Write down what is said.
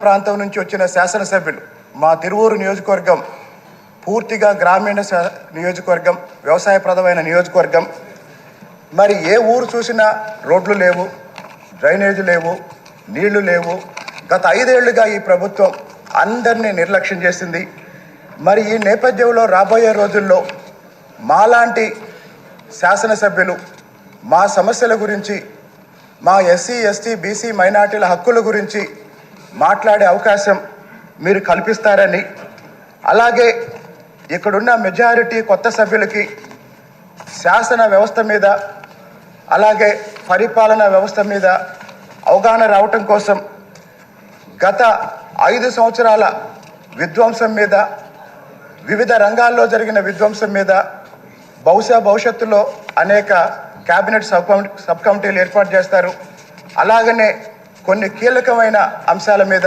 ప్రాంతం నుంచి వచ్చిన శాసనసభ్యులు. మా తిరువూరు నియోజకవర్గం పూర్తిగా గ్రామీణ నియోజకవర్గం, వ్యవసాయప్రదమైన నియోజకవర్గం. మరి ఏ ఊరు చూసినా రోడ్లు లేవు, డ్రైనేజీ లేవు, నీళ్లు లేవు. గత 5 ఏళ్లుగా ఈ ప్రభుత్వం అందరినీ నిర్లక్ష్యం చేసింది. మరి ఈ నేపథ్యంలో రాబోయే రోజుల్లో మాలాంటి శాసనసభ్యులు మా సమస్యల గురించి, మా ఎస్సీ, ఎస్టీ, బీసీ, మైనార్టీల హక్కుల గురించి మాట్లాడే అవకాశం మీరు కల్పిస్తారని, అలాగే ఇక్కడున్న మెజారిటీ కొత్త సభ్యులకి శాసన వ్యవస్థ మీద, అలాగే పరిపాలనా వ్యవస్థ మీద అవగాహన రావటం కోసం గత 5 సంవత్సరాల విధ్వంసం మీద, వివిధ రంగాల్లో జరిగిన విధ్వంసం మీద భవిష్యత్తులో అనేక క్యాబినెట్ సబ్ కమిటీలు ఏర్పాటు చేస్తారు. అలాగనే కొన్ని కీలకమైన అంశాల మీద